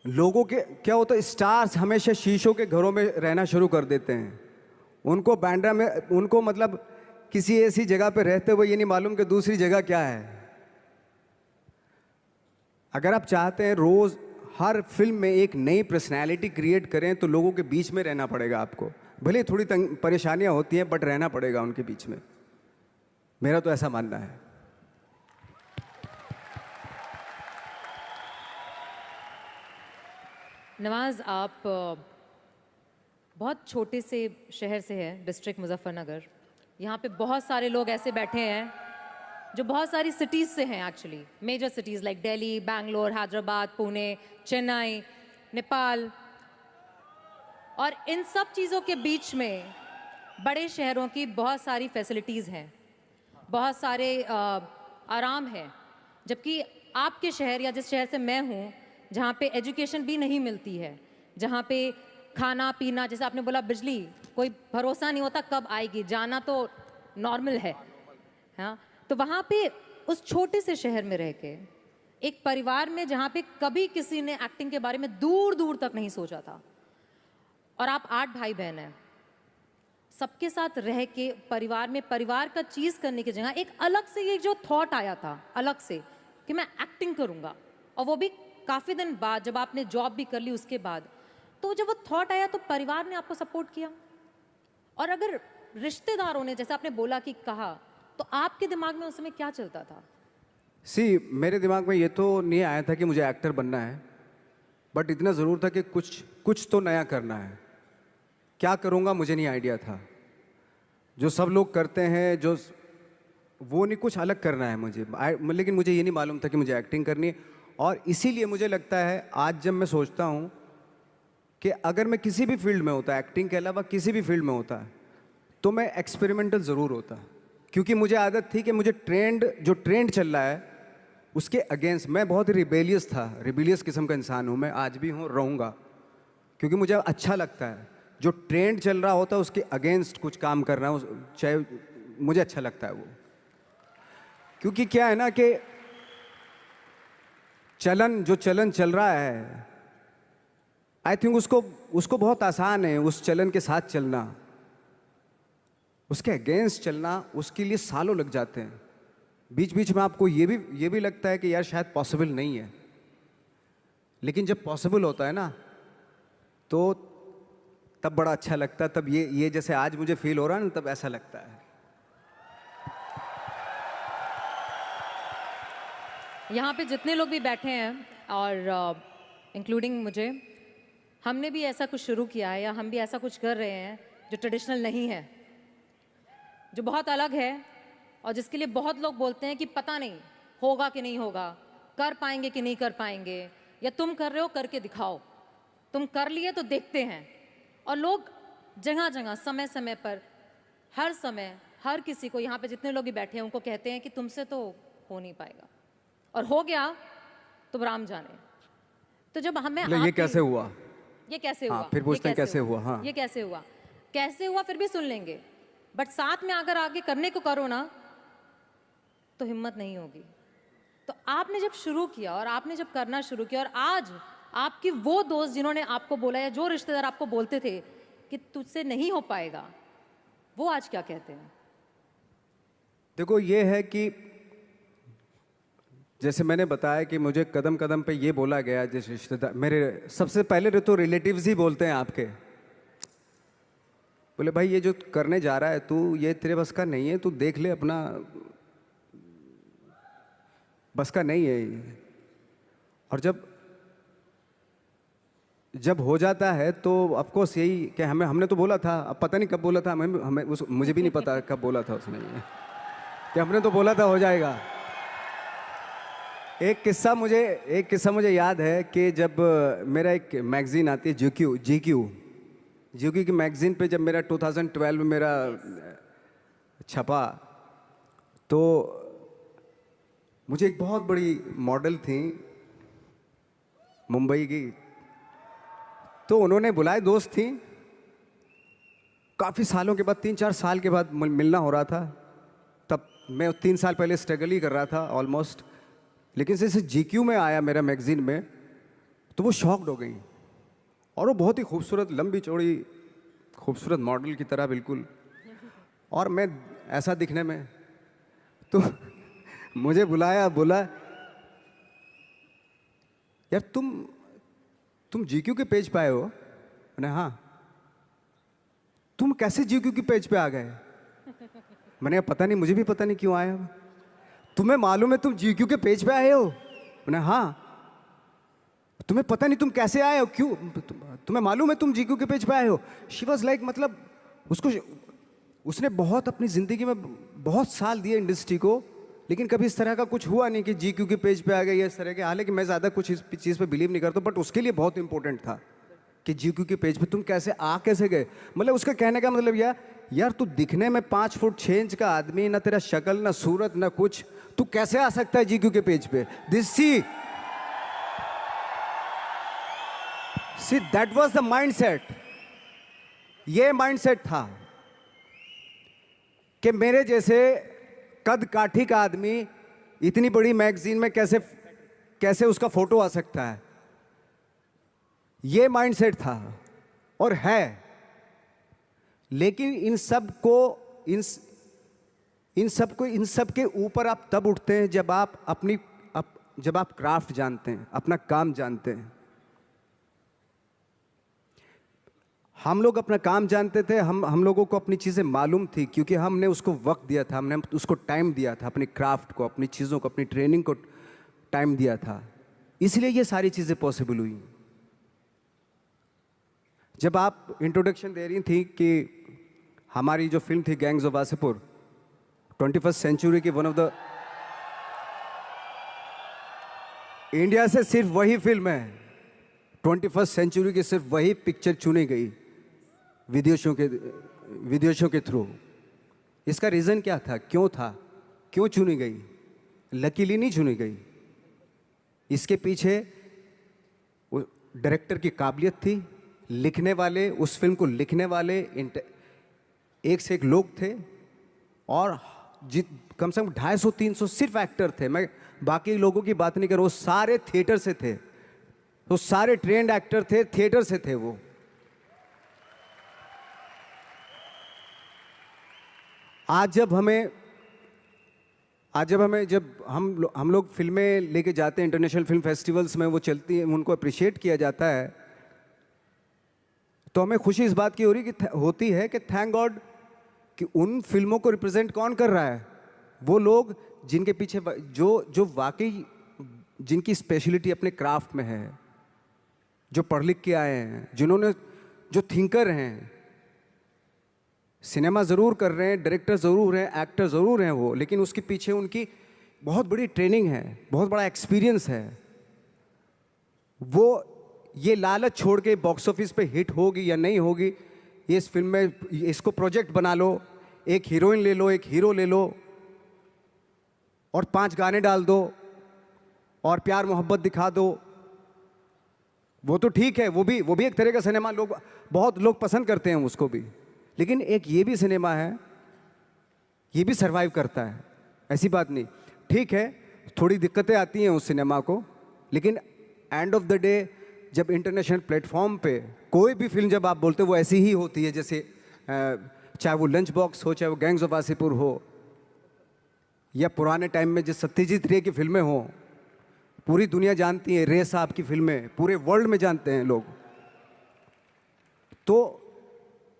लोगों के क्या होता है, स्टार्स हमेशा शीशों के घरों में रहना शुरू कर देते हैं। उनको बांद्रा में, उनको मतलब किसी ऐसी जगह पे रहते हुए ये नहीं मालूम कि दूसरी जगह क्या है। अगर आप चाहते हैं रोज हर फिल्म में एक नई पर्सनैलिटी क्रिएट करें तो लोगों के बीच में रहना पड़ेगा आपको। भले थोड़ी परेशानियां होती हैं बट रहना पड़ेगा उनके बीच में। मेरा तो ऐसा मानना है। नवाज, आप बहुत छोटे से शहर से हैं, डिस्ट्रिक्ट मुजफ्फरनगर। यहाँ पे बहुत सारे लोग ऐसे बैठे हैं जो बहुत सारी सिटीज़ से हैं, actually major cities like Delhi, Bangalore, Hyderabad, Pune, Chennai, Nepal. और इन सब चीज़ों के बीच में बड़े शहरों की बहुत सारी फैसिलिटीज़ हैं, बहुत सारे आराम हैं। जबकि आपके शहर या जिस शहर से मैं हूँ, जहाँ पे एजुकेशन भी नहीं मिलती है, जहाँ पे खाना पीना, जैसे आपने बोला बिजली, कोई भरोसा नहीं होता कब आएगी, जाना तो नॉर्मल है। हाँ, तो वहाँ पे उस छोटे से शहर में रह के एक परिवार में जहाँ पे कभी किसी ने एक्टिंग के बारे में दूर दूर तक नहीं सोचा था, और आप 8 भाई बहन हैं, सबके साथ रह के परिवार में परिवार का चीज़ करने की जगह एक अलग से ये जो थॉट आया था अलग से कि मैं एक्टिंग करूँगा, और वो भी काफ़ी दिन बाद जब आपने जॉब भी कर ली उसके बाद, तो जब वो थॉट आया तो परिवार ने आपको सपोर्ट किया। और अगर रिश्तेदारों ने, जैसे आपने बोला कि कहा, तो आपके दिमाग में उस समय क्या चलता था? मेरे दिमाग में ये तो नहीं आया था कि मुझे एक्टर बनना है, बट इतना ज़रूर था कि कुछ कुछ तो नया करना है। क्या करूँगा मुझे नहीं आइडिया था। जो सब लोग करते हैं जो वो नहीं, कुछ अलग करना है मुझे। लेकिन मुझे ये नहीं मालूम था कि मुझे एक्टिंग करनी है। और इसीलिए मुझे लगता है आज जब मैं सोचता हूँ कि अगर मैं किसी भी फील्ड में होता, एक्टिंग के अलावा किसी भी फील्ड में होता, तो मैं एक्सपेरिमेंटल ज़रूर होता। क्योंकि मुझे आदत थी कि मुझे जो ट्रेंड चल रहा है उसके अगेंस्ट, मैं बहुत ही रिबेलियस था, रिबेलियस किस्म का इंसान हूँ मैं, आज भी हूँ, रहूँगा। क्योंकि मुझे अच्छा लगता है जो ट्रेंड चल रहा होता है उसके अगेंस्ट कुछ काम करना, चाहे मुझे अच्छा लगता है वो। क्योंकि क्या है ना कि जो चलन चल रहा है, आई थिंक उसको बहुत आसान है उस चलन के साथ चलना। उसके अगेंस्ट चलना, उसके लिए सालों लग जाते हैं। बीच बीच में आपको ये भी लगता है कि यार शायद पॉसिबल नहीं है, लेकिन जब पॉसिबल होता है ना तो तब बड़ा अच्छा लगता है। तब ये जैसे आज मुझे फील हो रहा है ना, तब ऐसा लगता है। यहाँ पे जितने लोग भी बैठे हैं और इंक्लूडिंग मुझे, हमने भी ऐसा कुछ शुरू किया है या हम भी ऐसा कुछ कर रहे हैं जो ट्रेडिशनल नहीं है, जो बहुत अलग है, और जिसके लिए बहुत लोग बोलते हैं कि पता नहीं होगा कि नहीं होगा, कर पाएंगे कि नहीं कर पाएंगे, या तुम कर रहे हो करके दिखाओ, तुम कर लिए तो देखते हैं। और लोग जगह जगह समय समय पर हर समय हर किसी को, यहाँ पे जितने लोग भी बैठे हैं उनको कहते हैं कि तुमसे तो हो नहीं पाएगा, और हो गया तो राम जाने। तो जब हमें ये कैसे हुआ, ये कैसे हुआ, फिर पूछते हैं कैसे हुआ, हाँ ये कैसे हुआ, कैसे हुआ फिर भी सुन लेंगे, बट साथ में अगर आगे करने को करो ना तो हिम्मत नहीं होगी। तो आपने जब शुरू किया और आपने जब करना शुरू किया, और आज आपकी वो दोस्त जिन्होंने आपको बोला या जो रिश्तेदार आपको बोलते थे कि तुझसे नहीं हो पाएगा, वो आज क्या कहते हैं? देखो ये है कि जैसे मैंने बताया कि मुझे कदम कदम पे ये बोला गया, जैसे रिश्तेदार मेरे, सबसे पहले तो रिलेटिव्स ही बोलते हैं आपके, बोले भाई ये जो करने जा रहा है तू, ये तेरे बस का नहीं है, तू देख ले अपना, बस का नहीं है ये। और जब हो जाता है तो ऑफकोर्स यही कि हमने तो बोला था, अब पता नहीं कब बोला था, मुझे भी नहीं पता कब बोला था उसने ये, कि हमने तो बोला था हो जाएगा। एक किस्सा मुझे याद है कि जब मेरा एक मैगजीन आती है जीक्यू की मैगजीन पे, जब मेरा 2012 में मेरा छपा, तो मुझे एक बहुत बड़ी मॉडल थी मुंबई की, तो उन्होंने बुलाए, दोस्त थी, काफ़ी सालों के बाद, 3-4 साल के बाद मिलना हो रहा था। तब मैं 3 साल पहले स्ट्रगल ही कर रहा था ऑलमोस्ट, लेकिन जैसे जीक्यू में आया मेरा मैगजीन में, तो वो शॉक्ड हो गई, और वो बहुत ही खूबसूरत, लंबी चौड़ी, खूबसूरत मॉडल की तरह बिल्कुल, और मैं ऐसा दिखने में। तो मुझे बुलाया, बोला यार तुम जीक्यू के पेज पे आए हो? मैंने हाँ। तुम कैसे जीक्यू के पेज पे आ गए? मैंने कहा पता नहीं, मुझे भी पता नहीं क्यों आया। तुम्हें मालूम है तुम जीक्यू के पेज पे आए हो? मैंने हाँ। तुम्हें पता नहीं तुम कैसे आए हो, क्यों? तुम्हें मालूम है तुम जीक्यू के पेज पे आए हो? शी वॉज लाइक, मतलब उसको, उसने बहुत अपनी ज़िंदगी में बहुत साल दिए इंडस्ट्री को, लेकिन कभी इस तरह का कुछ हुआ नहीं कि जीक्यू के पेज पे आ गए या इस तरह के। हालांकि मैं ज़्यादा कुछ इस चीज़ पे बिलीव नहीं करता, बट उसके लिए बहुत इंपॉर्टेंट था कि जीक्यू के पेज पे तुम कैसे कैसे गए। मतलब उसका कहने का मतलब यार तू दिखने में 5 फुट 6 इंच का आदमी, ना तेरा शक्ल, ना सूरत, ना कुछ, तू कैसे आ सकता है जीक्यू के पेज पे? See that was the mindset. ये माइंडसेट था कि मेरे जैसे कद काठी का आदमी इतनी बड़ी मैगजीन में कैसे कैसे उसका फोटो आ सकता है। ये माइंडसेट था और है। लेकिन इन सब के ऊपर आप तब उठते हैं जब जब आप क्राफ्ट जानते हैं, अपना काम जानते हैं। हम लोग अपना काम जानते थे, हम लोगों को अपनी चीज़ें मालूम थी, क्योंकि हमने उसको वक्त दिया था, हमने उसको टाइम दिया था, अपनी क्राफ्ट को, अपनी चीज़ों को, अपनी ट्रेनिंग को टाइम दिया था। इसलिए ये सारी चीज़ें पॉसिबल हुई। जब आप इंट्रोडक्शन दे रही थी कि हमारी जो फिल्म थी gangs of Wasseypur, 21st century की वन ऑफ द, इंडिया से सिर्फ वही फिल्म है, 21st सेंचुरी की सिर्फ वही पिक्चर चुनी गई विदेशों के थ्रू। इसका रीज़न क्या था, क्यों चुनी गई? लकीली नहीं चुनी गई। इसके पीछे डायरेक्टर की काबिलियत थी, लिखने वाले, उस फिल्म को लिखने वाले एक से एक लोग थे, और कम से कम 250-300 सिर्फ एक्टर थे। मैं बाकी लोगों की बात नहीं कर रहा, वो सारे थिएटर से थे, तो सारे ट्रेंड एक्टर थे, थिएटर से थे वो। आज जब हम लोग फिल्में लेके जाते हैं इंटरनेशनल फिल्म फेस्टिवल्स में, वो चलती हैं, उनको अप्रिशिएट किया जाता है, तो हमें खुशी इस बात की होती है कि थैंक गॉड कि उन फिल्मों को रिप्रेजेंट कौन कर रहा है? वो लोग जिनके पीछे जो वाकई जिनकी स्पेशलिटी अपने क्राफ्ट में है, जो पढ़ लिख के आए हैं, जो थिंकर हैं। सिनेमा ज़रूर कर रहे हैं, डायरेक्टर ज़रूर हैं, एक्टर ज़रूर हैं वो, लेकिन उसके पीछे उनकी बहुत बड़ी ट्रेनिंग है, बहुत बड़ा एक्सपीरियंस है। वो ये लालच छोड़ के बॉक्स ऑफिस पे हिट होगी या नहीं होगी, ये इस फिल्म में इसको प्रोजेक्ट बना लो, एक हीरोइन ले लो, एक हीरो ले लो, और 5 गाने डाल दो, और प्यार मोहब्बत दिखा दो। वो तो ठीक है, वो भी एक तरह का सिनेमा, बहुत लोग पसंद करते हैं उसको भी। लेकिन एक ये भी सिनेमा है, ये भी सरवाइव करता है, ऐसी बात नहीं। ठीक है, थोड़ी दिक्कतें आती हैं उस सिनेमा को, लेकिन एंड ऑफ द डे जब इंटरनेशनल प्लेटफॉर्म पे कोई भी फिल्म जब आप बोलते हो वो ऐसी ही होती है, जैसे चाहे वो लंच बॉक्स हो, चाहे वो गैंग्स ऑफ वासेपुर हो, या पुराने टाइम में जो सत्यजीत रे की फिल्में हो, पूरी दुनिया जानती है रे साहब की फिल्में, पूरे वर्ल्ड में जानते हैं लोग। तो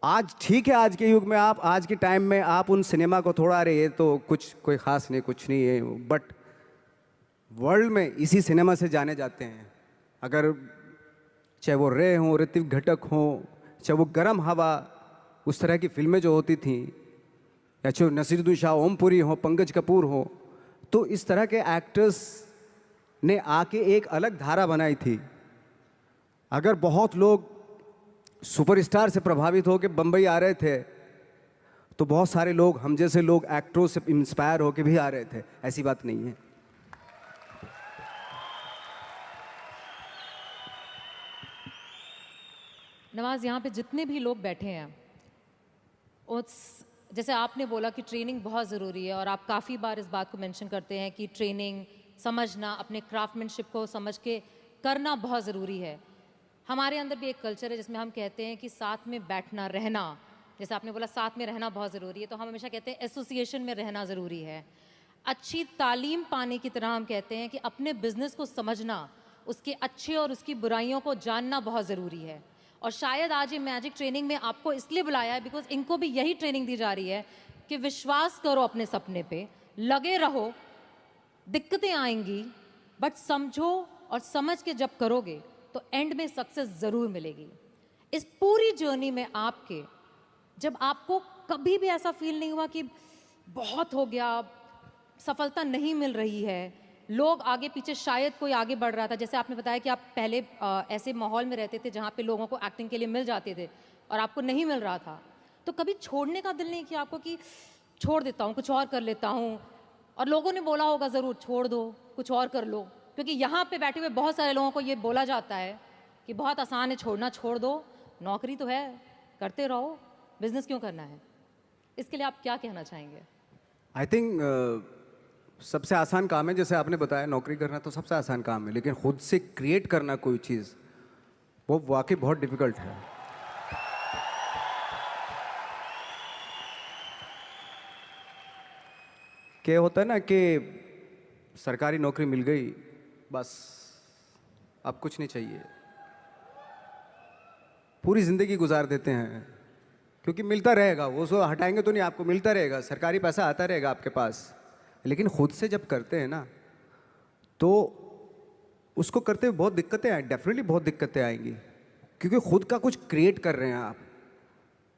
आज ठीक है, आज के युग में आज के टाइम में आप उन सिनेमा को थोड़ा, अरे ये तो कोई ख़ास नहीं, कुछ नहीं है, बट वर्ल्ड में इसी सिनेमा से जाने जाते हैं। अगर चाहे वो रे हो, ऋतिक घटक हो, चाहे वो गरम हवा, उस तरह की फिल्में जो होती थी, या चाहे नसीरुद्दीन शाह, ओमपुरी हो, पंकज कपूर हो, तो इस तरह के एक्टर्स ने आके एक अलग धारा बनाई थी। अगर बहुत लोग सुपरस्टार से प्रभावित होकर बम्बई आ रहे थे, तो बहुत सारे लोग, हम जैसे लोग, एक्टरों से इंस्पायर होकर भी आ रहे थे, ऐसी बात नहीं है। नवाज, यहाँ पे जितने भी लोग बैठे हैं, जैसे आपने बोला कि ट्रेनिंग बहुत ज़रूरी है, और आप काफ़ी बार इस बात को मेंशन करते हैं कि ट्रेनिंग, समझना, अपने क्राफ्टमैनशिप को समझ के करना बहुत ज़रूरी है। हमारे अंदर भी एक कल्चर है जिसमें हम कहते हैं कि साथ में बैठना, रहना, जैसे आपने बोला साथ में रहना बहुत ज़रूरी है, तो हम हमेशा कहते हैं एसोसिएशन में रहना ज़रूरी है। अच्छी तालीम पाने की तरह हम कहते हैं कि अपने बिजनेस को समझना, उसके अच्छे और उसकी बुराइयों को जानना बहुत ज़रूरी है। और शायद आज ये मैजिक ट्रेनिंग में आपको इसलिए बुलाया है बिकॉज इनको भी यही ट्रेनिंग दी जा रही है कि विश्वास करो अपने सपने पे, लगे रहो, दिक्कतें आएंगी, बट समझो और समझ के जब करोगे तो एंड में सक्सेस ज़रूर मिलेगी। इस पूरी जर्नी में आपके, जब आपको कभी भी ऐसा फील नहीं हुआ कि बहुत हो गया, सफलता नहीं मिल रही है, लोग आगे पीछे, शायद कोई आगे बढ़ रहा था, जैसे आपने बताया कि आप पहले ऐसे माहौल में रहते थे जहाँ पे लोगों को एक्टिंग के लिए मिल जाते थे और आपको नहीं मिल रहा था, तो कभी छोड़ने का दिल नहीं किया आपको कि छोड़ देता हूँ, कुछ और कर लेता हूँ? और लोगों ने बोला होगा ज़रूर, छोड़ दो, कुछ और कर लो, क्योंकि यहाँ पे बैठे हुए बहुत सारे लोगों को ये बोला जाता है कि बहुत आसान है छोड़ना, छोड़ दो, नौकरी तो है, करते रहो, बिजनेस क्यों करना है? इसके लिए आप क्या कहना चाहेंगे? आई थिंक सबसे आसान काम है, जैसे आपने बताया नौकरी करना तो सबसे आसान काम है, लेकिन खुद से क्रिएट करना कोई चीज़ वो वाकई बहुत डिफिकल्ट है। क्या होता है ना कि सरकारी नौकरी मिल गई, बस अब कुछ नहीं चाहिए, पूरी ज़िंदगी गुजार देते हैं, क्योंकि मिलता रहेगा, वो सो हटाएंगे तो नहीं, आपको मिलता रहेगा, सरकारी पैसा आता रहेगा आपके पास। लेकिन खुद से जब करते हैं ना तो उसको करते हुए बहुत दिक्कतें आए, डेफिनेटली बहुत दिक्कतें आएंगी, क्योंकि खुद का कुछ क्रिएट कर रहे हैं आप,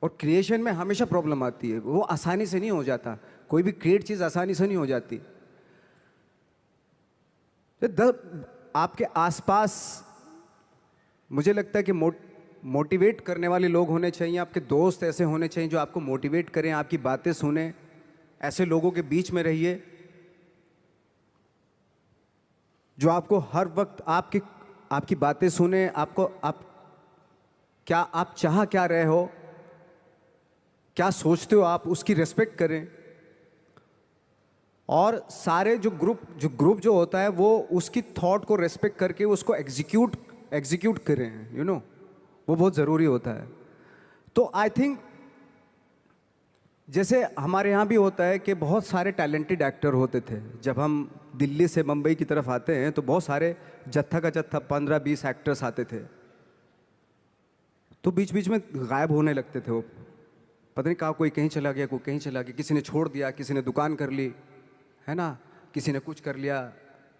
और क्रिएशन में हमेशा प्रॉब्लम आती है, वो आसानी से नहीं हो जाता, कोई भी क्रिएट चीज़ आसानी से नहीं हो जाती। तो आपके आसपास मुझे लगता है कि मोटिवेट करने वाले लोग होने चाहिए, आपके दोस्त ऐसे होने चाहिए जो आपको मोटिवेट करें, आपकी बातें सुने, ऐसे लोगों के बीच में रहिए जो आपको हर वक्त आपकी बातें सुने, आप चाह क्या रहे हो, क्या सोचते हो आप, उसकी रिस्पेक्ट करें। और सारे जो ग्रुप जो होता है वो उसकी थॉट को रेस्पेक्ट करके उसको एग्जीक्यूट करें, यू नो, वो बहुत ज़रूरी होता है। तो आई थिंक जैसे हमारे यहाँ भी होता है कि बहुत सारे टैलेंटेड एक्टर होते थे, जब हम दिल्ली से मुंबई की तरफ आते हैं तो बहुत सारे जत्था का जत्था 15-20 एक्टर्स आते थे, तो बीच बीच में गायब होने लगते थे वो, पता नहीं कहाँ, कोई कहीं चला गया, कोई कहीं चला गया, किसी ने छोड़ दिया, किसी ने दुकान कर ली, है ना, किसी ने कुछ कर लिया,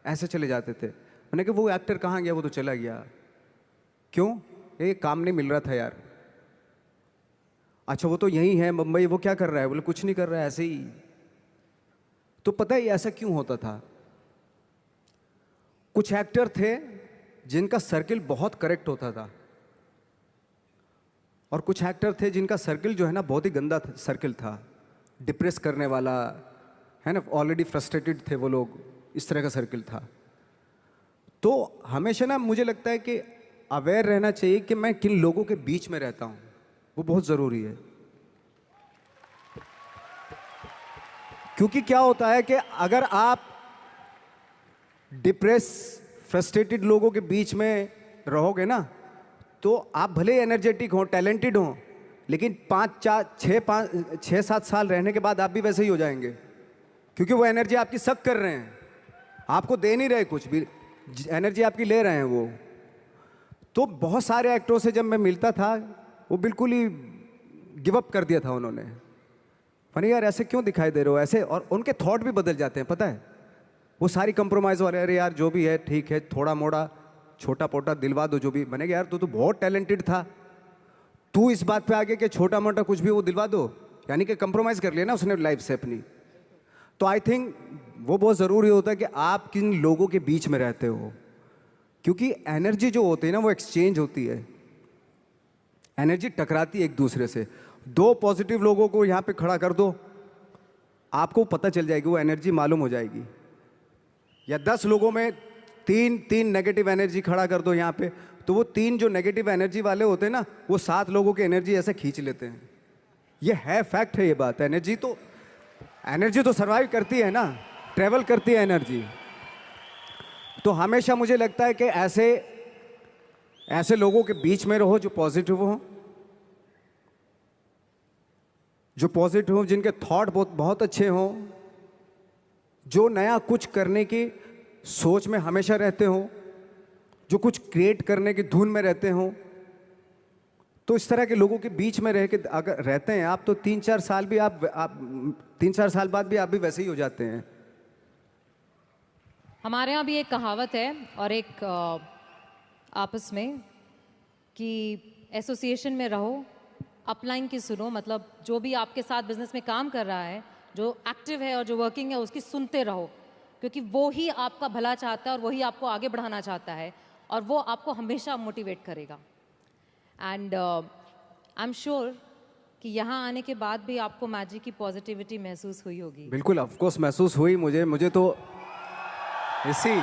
ऐसे चले जाते थे। मैंने कहा वो एक्टर कहाँ गया, वो तो चला गया, क्यों? ये काम नहीं मिल रहा था यार। अच्छा वो तो यही है मुंबई, वो क्या कर रहा है? बोले कुछ नहीं कर रहा है, ऐसे ही। तो पता है ऐसा क्यों होता था? कुछ एक्टर थे जिनका सर्किल बहुत करेक्ट होता था, और कुछ एक्टर थे जिनका सर्किल जो है ना बहुत ही गंदा सर्किल था, डिप्रेस करने वाला, है ना, ऑलरेडी फ्रस्ट्रेटेड थे वो लोग, इस तरह का सर्किल था। तो हमेशा ना मुझे लगता है कि अवेयर रहना चाहिए कि मैं किन लोगों के बीच में रहता हूँ, वो बहुत ज़रूरी है। क्योंकि क्या होता है कि अगर आप डिप्रेस फ्रस्ट्रेटेड लोगों के बीच में रहोगे ना, तो आप भले एनर्जेटिक हो, टैलेंटेड हो, लेकिन 6-7 साल रहने के बाद आप भी वैसे ही हो जाएंगे, क्योंकि वो एनर्जी आपकी सक कर रहे हैं, आपको दे नहीं रहे कुछ भी, एनर्जी आपकी ले रहे हैं वो। तो बहुत सारे एक्टरों से जब मैं मिलता था, वो बिल्कुल ही गिव अप कर दिया था उन्होंने, मैंने यार ऐसे क्यों दिखाई दे रहे हो ऐसे, और उनके थॉट भी बदल जाते हैं, पता है, वो सारी कंप्रोमाइज़ वाले, अरे यार जो भी है ठीक है, थोड़ा मोड़ा छोटा पोटा दिलवा दो जो भी। मैंने कहा यार तू तो बहुत टैलेंटेड था, तू इस बात पे आ गया कि छोटा मोटा कुछ भी वो दिलवा दो, यानी कि कंप्रोमाइज़ कर लिया ना उसने लाइफ से अपनी। तो आई थिंक वो बहुत ज़रूरी होता है कि आप किन लोगों के बीच में रहते हो, क्योंकि एनर्जी जो होती है ना वो एक्सचेंज होती है, एनर्जी टकराती है एक दूसरे से। 2 पॉजिटिव लोगों को यहाँ पे खड़ा कर दो, आपको पता चल जाएगी, वो एनर्जी मालूम हो जाएगी। या 10 लोगों में 3 नेगेटिव एनर्जी खड़ा कर दो यहाँ पे, तो वो 3 जो नेगेटिव एनर्जी वाले होते हैं ना, वो 7 लोगों की एनर्जी ऐसे खींच लेते हैं। ये है, फैक्ट है ये बात। एनर्जी तो सर्वाइव करती है ना, ट्रेवल करती है एनर्जी। तो हमेशा मुझे लगता है कि ऐसे ऐसे लोगों के बीच में रहो जो पॉजिटिव हो, जिनके थॉट बहुत बहुत अच्छे हों, जो नया कुछ करने की सोच में हमेशा रहते हों, जो कुछ क्रिएट करने की धुन में रहते हों। तो इस तरह के लोगों के बीच में रह के अगर रहते हैं आप, तो 3-4 साल भी आप 3-4 साल बाद भी आप भी वैसे ही हो जाते हैं। हमारे यहाँ भी एक कहावत है और एक आपस में कि एसोसिएशन में रहो, अपलाइन की सुनो, मतलब जो भी आपके साथ बिजनेस में काम कर रहा है, जो एक्टिव है और जो वर्किंग है, उसकी सुनते रहो, क्योंकि वो ही आपका भला चाहता है और वही आपको आगे बढ़ाना चाहता है और वो आपको हमेशा मोटिवेट करेगा। एंड आई एम श्योर कि यहाँ आने के बाद भी आपको मैजिक की पॉजिटिविटी महसूस हुई होगी। बिल्कुल, ऑफ कोर्स महसूस हुई मुझे तो इसी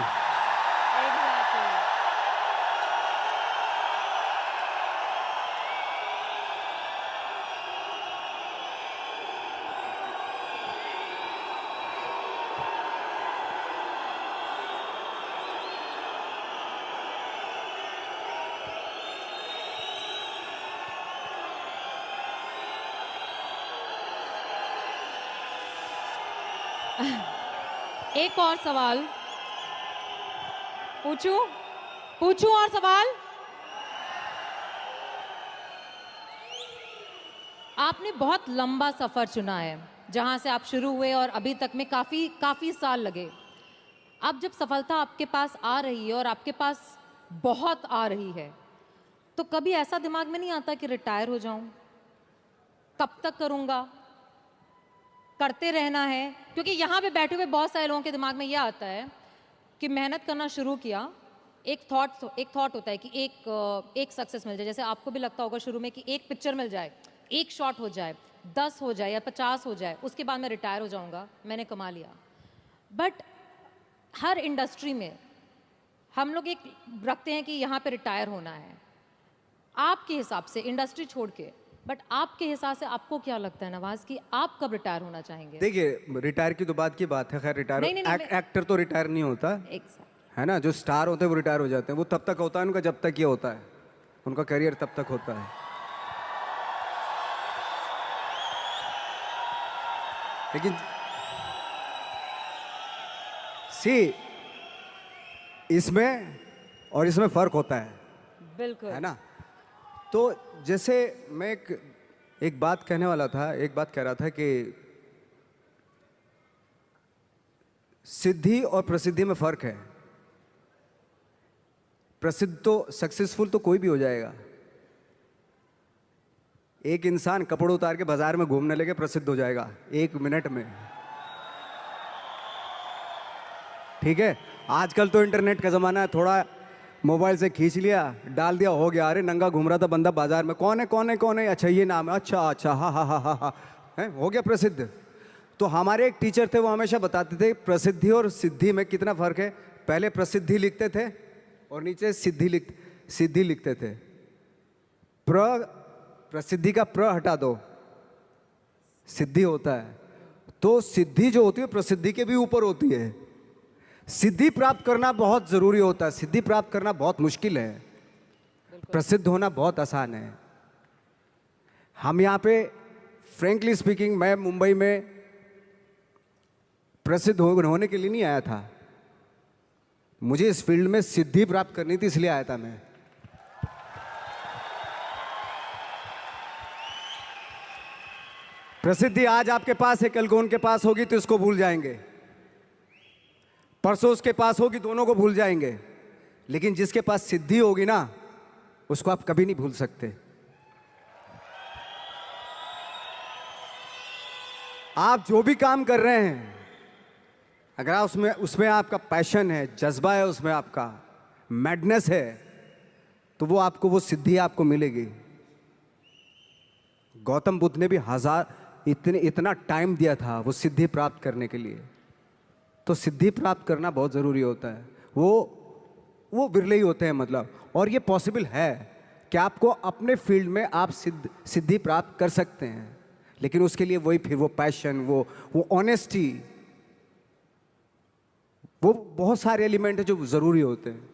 एक और सवाल पूछूं और सवाल। आपने बहुत लंबा सफर चुना है, जहां से आप शुरू हुए और अभी तक में काफी साल लगे। अब जब सफलता आपके पास आ रही है और आपके पास बहुत आ रही है, तो कभी ऐसा दिमाग में नहीं आता कि रिटायर हो जाऊं? कब तक करूंगा? करते रहना है? क्योंकि यहाँ पे बैठे हुए बहुत सारे लोगों के दिमाग में यह आता है कि मेहनत करना शुरू किया, एक थॉट होता है कि एक सक्सेस मिल जाए। जैसे आपको भी लगता होगा शुरू में कि एक पिक्चर मिल जाए, एक शॉट हो जाए, 10 हो जाए या 50 हो जाए, उसके बाद मैं रिटायर हो जाऊंगा, मैंने कमा लिया। बट हर इंडस्ट्री में हम लोग एक रखते हैं कि यहाँ पे रिटायर होना है। आपके हिसाब से इंडस्ट्री छोड़ के, बट आपके हिसाब से आपको क्या लगता है नवाज कि आप कब रिटायर होना चाहेंगे? देखिए, रिटायर की तो बात की बात है। खैर रिटायर एक्टर तो रिटायर नहीं होता है ना। जो स्टार होते हैं वो रिटायर हो जाते हैं। वो तब तक होता है उनका जब तक ये होता है, उनका करियर तब तक होता है। लेकिन इसमें और इसमें फर्क होता है, बिल्कुल, है ना। तो जैसे मैं एक बात कहने वाला था, एक बात कह रहा था कि सिद्धि और प्रसिद्धि में फर्क है। प्रसिद्ध तो सक्सेसफुल तो कोई भी हो जाएगा। एक इंसान कपड़े उतार के बाजार में घूमने लगे प्रसिद्ध हो जाएगा 1 मिनट में। ठीक है, आजकल तो इंटरनेट का जमाना है, थोड़ा मोबाइल से खींच लिया, डाल दिया, हो गया। अरे नंगा घूम रहा था बंदा बाजार में, कौन है, अच्छा ये नाम है, अच्छा हा है, हो गया प्रसिद्ध। तो हमारे एक टीचर थे, वो हमेशा बताते थे प्रसिद्धि और सिद्धि में कितना फर्क है। पहले प्रसिद्धि लिखते थे और नीचे सिद्धि लिखते थे। प्रसिद्धि का प्र हटा दो, सिद्धि होता है। तो सिद्धि जो होती है प्रसिद्धि के भी ऊपर होती है। सिद्धि प्राप्त करना बहुत जरूरी होता है, सिद्धि प्राप्त करना बहुत मुश्किल है, प्रसिद्ध होना बहुत आसान है। हम यहाँ पे फ्रेंकली स्पीकिंग, मैं मुंबई में प्रसिद्ध होने के लिए नहीं आया था। मुझे इस फील्ड में सिद्धि प्राप्त करनी थी, इसलिए आया था मैं। प्रसिद्धि आज आपके पास है, कल को उनके पास होगी तो इसको भूल जाएंगे, परसों उसके पास होगी, दोनों को भूल जाएंगे। लेकिन जिसके पास सिद्धि होगी ना, उसको आप कभी नहीं भूल सकते। आप जो भी काम कर रहे हैं, अगर आप उसमें आपका पैशन है, जज्बा है, उसमें आपका मैडनेस है, तो वो सिद्धि आपको मिलेगी। गौतम बुद्ध ने भी इतना टाइम दिया था वो सिद्धि प्राप्त करने के लिए। तो सिद्धि प्राप्त करना बहुत ज़रूरी होता है। वो विरले ही होते हैं, मतलब। और ये पॉसिबल है कि आपको अपने फील्ड में आप सिद्धि प्राप्त कर सकते हैं, लेकिन उसके लिए फिर वो पैशन, वो ऑनेस्टी, वो बहुत सारे एलिमेंट है जो ज़रूरी होते हैं।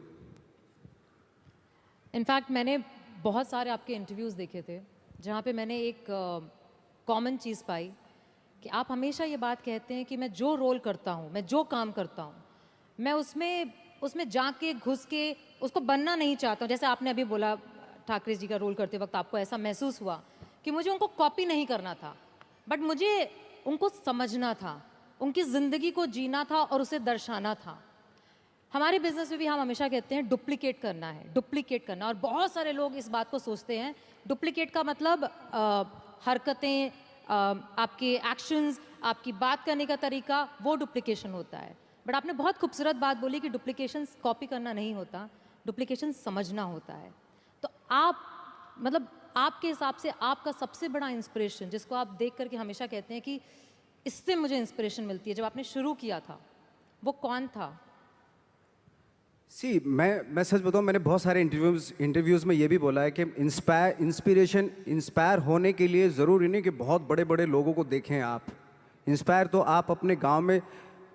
इनफैक्ट मैंने बहुत सारे आपके इंटरव्यूज़ देखे थे जहाँ पे मैंने एक कॉमन चीज़ पाई कि आप हमेशा ये बात कहते हैं कि मैं जो रोल करता हूँ, मैं जो काम करता हूँ, मैं उसमें उसमें जाके घुस के उसको बनना नहीं चाहता हूँ। जैसे आपने अभी बोला ठाकरे जी का रोल करते वक्त आपको ऐसा महसूस हुआ कि मुझे उनको कॉपी नहीं करना था, बट मुझे उनको समझना था, उनकी ज़िंदगी को जीना था और उसे दर्शाना था। हमारे बिजनेस में भी हम हमेशा कहते हैं डुप्लीकेट करना है, डुप्लीकेट करना, और बहुत सारे लोग इस बात को सोचते हैं। डुप्लीकेट का मतलब हरकतें, आपके एक्शंस, आपकी बात करने का तरीका, वो डुप्लीकेशन होता है। बट आपने बहुत खूबसूरत बात बोली कि डुप्लीकेशन कॉपी करना नहीं होता, डुप्लीकेशन समझना होता है। तो आप मतलब आपके हिसाब से आपका सबसे बड़ा इंस्पिरेशन, जिसको आप देख करके हमेशा कहते हैं कि इससे मुझे इंस्पिरेशन मिलती है, जब आपने शुरू किया था, वो कौन था? सी मैं सच बताऊं, मैंने बहुत सारे इंटरव्यूज़ में ये भी बोला है कि इंस्पायर होने के लिए ज़रूरी नहीं कि बहुत बड़े बड़े लोगों को देखें आप। इंस्पायर तो आप अपने गांव में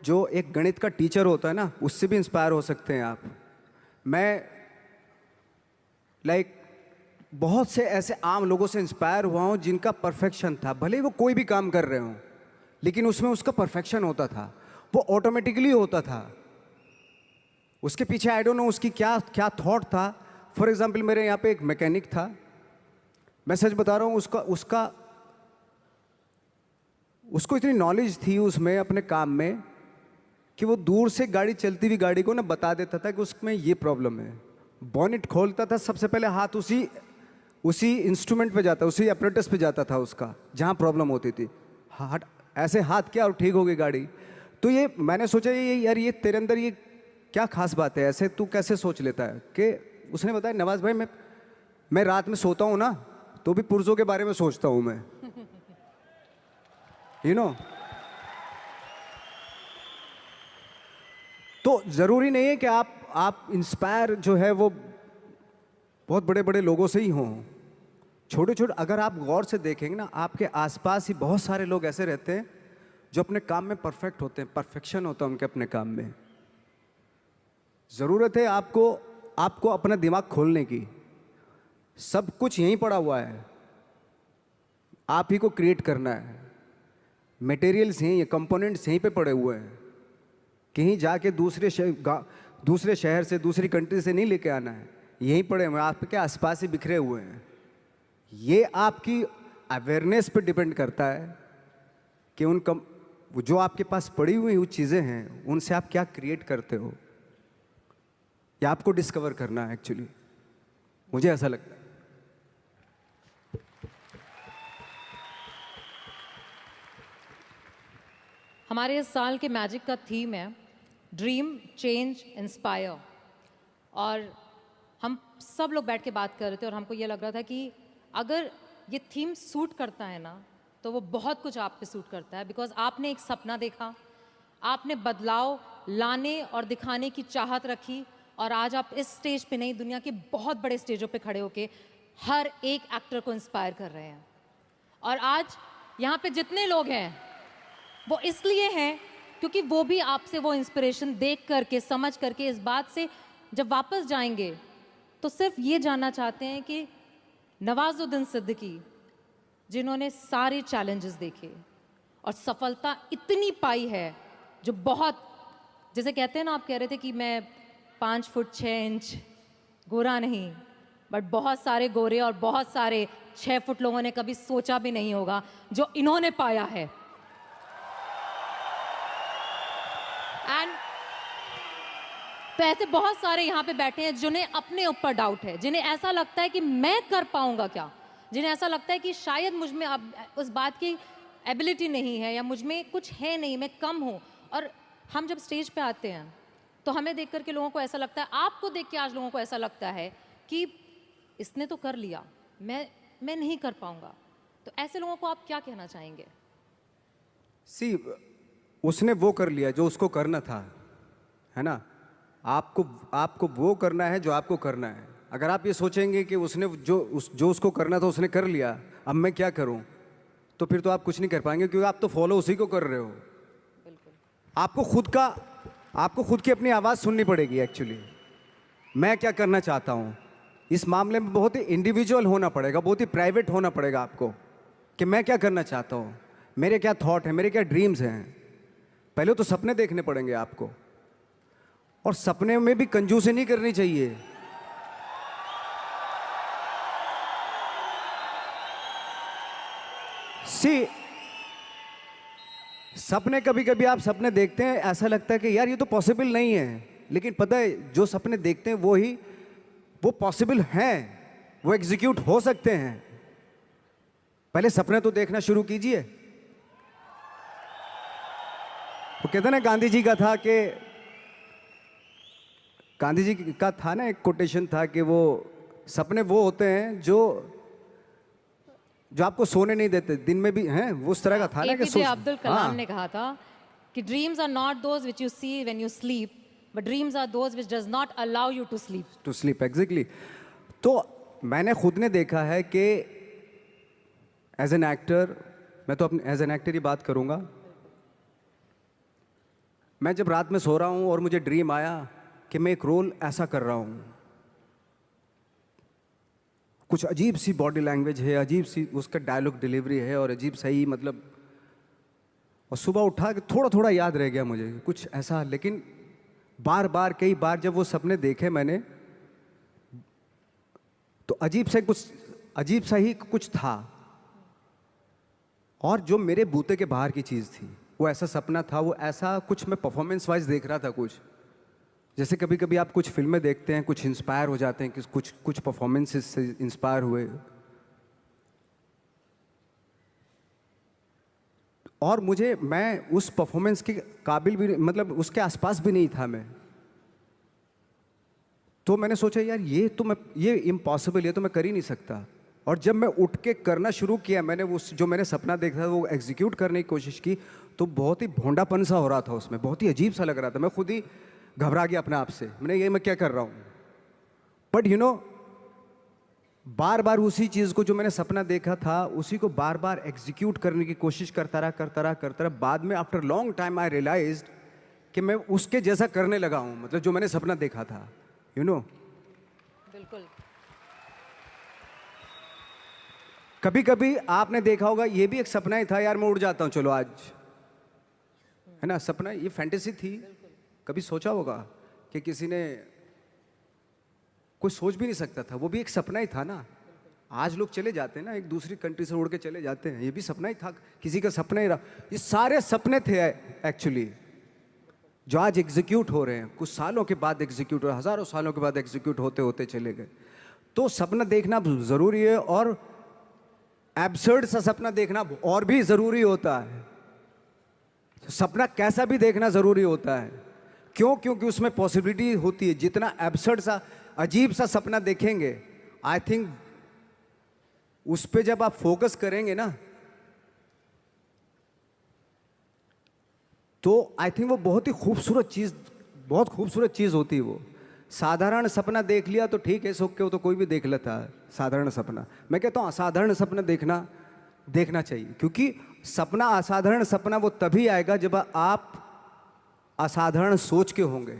जो एक गणित का टीचर होता है ना, उससे भी इंस्पायर हो सकते हैं आप। मैं बहुत से ऐसे आम लोगों से इंस्पायर हुआ हूँ जिनका परफेक्शन था, भले ही वो कोई भी काम कर रहे हों, लेकिन उसमें उसका परफेक्शन होता था, वो ऑटोमेटिकली होता था। उसके पीछे आई डोंट नो उसकी क्या क्या थॉट था। फॉर एग्जाम्पल, मेरे यहाँ पे एक मैकेनिक था, मैं सच बता रहा हूँ, उसको इतनी नॉलेज थी उसमें अपने काम में कि वो दूर से गाड़ी चलती हुई गाड़ी को ना बता देता था कि उसमें ये प्रॉब्लम है। बॉनेट खोलता था, सबसे पहले हाथ उसी इंस्ट्रूमेंट पे जाता, उसी अपरेटस पे जाता था उसका, जहाँ प्रॉब्लम होती थी। हाथ ऐसे हाथ किया और ठीक हो गई गाड़ी। तो ये मैंने सोचा, ये यार ये तेरे अंदर ये क्या खास बात है, ऐसे तू कैसे सोच लेता है? कि उसने बताया, नवाज भाई मैं रात में सोता हूँ ना, तो भी पुर्जों के बारे में सोचता हूँ मैं, यू नो। तो ज़रूरी नहीं है कि आप इंस्पायर जो है वो बहुत बड़े बड़े लोगों से ही हों। छोटे छोटे, अगर आप गौर से देखेंगे ना, आपके आसपास ही बहुत सारे लोग ऐसे रहते हैं जो अपने काम में परफेक्ट होते हैं, परफेक्शन होता है उनके अपने काम में। ज़रूरत है आपको अपना दिमाग खोलने की। सब कुछ यहीं पड़ा हुआ है, आप ही को क्रिएट करना है। मटेरियल्स यहीं, ये कंपोनेंट्स यहीं पे पड़े हुए हैं। कहीं जाके दूसरे शहर से, दूसरी कंट्री से नहीं लेके आना है, यहीं पड़े हुए हैं, आपके आसपास ही बिखरे हुए हैं। ये आपकी अवेयरनेस पे डिपेंड करता है कि जो आपके पास पड़ी हुई वो चीज़ें हैं, उनसे आप क्या क्रिएट करते हो, या आपको डिस्कवर करना है। एक्चुअली मुझे ऐसा लगता है। हमारे इस साल के मैजिक का थीम है ड्रीम, चेंज, इंस्पायर। और हम सब लोग बैठ के बात कर रहे थे और हमको ये लग रहा था कि अगर ये थीम सूट करता है ना, तो वो बहुत कुछ आप पे सूट करता है। बिकॉज आपने एक सपना देखा, आपने बदलाव लाने और दिखाने की चाहत रखी, और आज आप इस स्टेज पे नहीं, दुनिया के बहुत बड़े स्टेजों पे खड़े होके हर एक एक्टर को इंस्पायर कर रहे हैं। और आज यहाँ पे जितने लोग हैं वो इसलिए हैं क्योंकि वो भी आपसे वो इंस्पिरेशन देख करके, समझ करके, इस बात से जब वापस जाएंगे तो सिर्फ ये जानना चाहते हैं कि नवाजुद्दीन सिद्दीकी, जिन्होंने सारे चैलेंजेस देखे और सफलता इतनी पाई है, जो बहुत, जैसे कहते हैं ना, आप कह रहे थे कि मैं 5 फुट 6 इंच गोरा नहीं, बट बहुत सारे गोरे और बहुत सारे 6 फुट लोगों ने कभी सोचा भी नहीं होगा जो इन्होंने पाया है। एंड तो ऐसे बहुत सारे यहाँ पे बैठे हैं जिन्हें अपने ऊपर डाउट है, जिन्हें ऐसा लगता है कि मैं कर पाऊंगा क्या, जिन्हें ऐसा लगता है कि शायद मुझ में अब उस बात की एबिलिटी नहीं है, या मुझ में कुछ है नहीं, मैं कम हूँ। और हम जब स्टेज पे आते हैं तो हमें देख करके लोगों को ऐसा लगता है, आपको देख के आज लोगों को ऐसा लगता है कि इसने तो कर लिया, मैं नहीं कर पाऊंगा। तो ऐसे लोगों को आप क्या कहना चाहेंगे? उसने वो कर लिया जो उसको करना था, है ना। आपको वो करना है जो आपको करना है। अगर आप ये सोचेंगे कि उसने जो उसको करना था उसने कर लिया, अब मैं क्या करूं, तो फिर तो आप कुछ नहीं कर पाएंगे, क्योंकि आप तो फॉलो उसी को कर रहे हो। बिल्कुल। आपको खुद की अपनी आवाज़ सुननी पड़ेगी एक्चुअली। मैं क्या करना चाहता हूँ, इस मामले में बहुत ही इंडिविजुअल होना पड़ेगा, बहुत ही प्राइवेट होना पड़ेगा आपको कि मैं क्या करना चाहता हूँ, मेरे क्या थॉट हैं, मेरे क्या ड्रीम्स हैं। पहले तो सपने देखने पड़ेंगे आपको, और सपने में भी कंजूसी नहीं करनी चाहिए। सी सपने, कभी कभी आप सपने देखते हैं, ऐसा लगता है कि यार ये तो पॉसिबल नहीं है, लेकिन पता है जो सपने देखते हैं वो पॉसिबल हैं, वो एग्जीक्यूट हो सकते हैं। पहले सपने तो देखना शुरू कीजिए। वो कहते ना, गांधी जी का था ना, एक कोटेशन था कि वो सपने वो होते हैं जो आपको सोने नहीं देते, दिन में भी हैं, वो उस तरह का था ना कि एपीजे अब्दुल कलाम ने कहा था कि dreams are not those which you see when you sleep, but dreams are those which does not allow you to sleep. Exactly. तो मैंने खुद ने देखा है कि एज एन एक्टर, मैं तो अपने एज एन एक्टर ही बात करूंगा, मैं जब रात में सो रहा हूं और मुझे ड्रीम आया कि मैं एक रोल ऐसा कर रहा हूं, कुछ अजीब सी बॉडी लैंग्वेज है, अजीब सी उसका डायलॉग डिलीवरी है, और अजीब सही मतलब, और सुबह उठा के थोड़ा थोड़ा याद रह गया मुझे कुछ ऐसा। लेकिन बार बार कई बार जब वो सपने देखे मैंने, तो अजीब सा ही कुछ था, और जो मेरे बूते के बाहर की चीज़ थी, वो ऐसा सपना था, वो ऐसा कुछ मैं परफॉर्मेंस वाइज देख रहा था। कुछ जैसे कभी कभी आप कुछ फिल्में देखते हैं, कुछ इंस्पायर हो जाते हैं कि कुछ परफॉर्मेंसेस से इंस्पायर हुए, और मैं उस परफॉर्मेंस के काबिल भी, मतलब उसके आसपास भी नहीं था मैं। तो मैंने सोचा यार ये इम्पॉसिबल, ये तो मैं कर ही नहीं सकता। और जब मैं उठ के करना शुरू किया, मैंने जो मैंने सपना देखा था वो एग्जीक्यूट करने की कोशिश की, तो बहुत ही भोंडापन सा हो रहा था उसमें, बहुत ही अजीब सा लग रहा था। मैं खुद ही घबरा गया अपने आप से, मैं क्या कर रहा हूँ। बट यू नो, बार बार उसी चीज़ को, जो मैंने सपना देखा था, उसी को बार बार एग्जीक्यूट करने की कोशिश करता रहा। बाद में after long time I realized कि मैं उसके जैसा करने लगा हूँ, मतलब जो मैंने सपना देखा था, यू नो। बिल्कुल। कभी कभी आपने देखा होगा, ये भी एक सपना ही था यार, मैं उड़ जाता हूँ चलो आज, है ना, सपना, ये फैंटेसी थी। कभी सोचा होगा कि किसी ने, कोई सोच भी नहीं सकता था, वो भी एक सपना ही था ना। आज लोग चले जाते हैं ना, एक दूसरी कंट्री से उड़ के चले जाते हैं, ये भी सपना ही था, किसी का सपना ही रहा। ये सारे सपने थे एक्चुअली, जो आज एग्जीक्यूट हो रहे हैं, कुछ सालों के बाद एग्जीक्यूट हो, हजारों सालों के बाद एग्जीक्यूट होते होते चले गए। तो सपना देखना ज़रूरी है, और एब्सर्ड सा सपना देखना और भी ज़रूरी होता है। सपना कैसा भी देखना ज़रूरी होता है। क्यों? क्योंकि उसमें पॉसिबिलिटी होती है। जितना एब्सर्ड सा, अजीब सा सपना देखेंगे, आई थिंक उस पे जब आप फोकस करेंगे ना, तो आई थिंक वो बहुत खूबसूरत चीज़ होती है। वो साधारण सपना देख लिया तो ठीक है, सो के वो तो कोई भी देख लेता है साधारण सपना। मैं कहता हूँ असाधारण सपना देखना चाहिए, क्योंकि असाधारण सपना वो तभी आएगा जब आप असाधारण सोच के होंगे।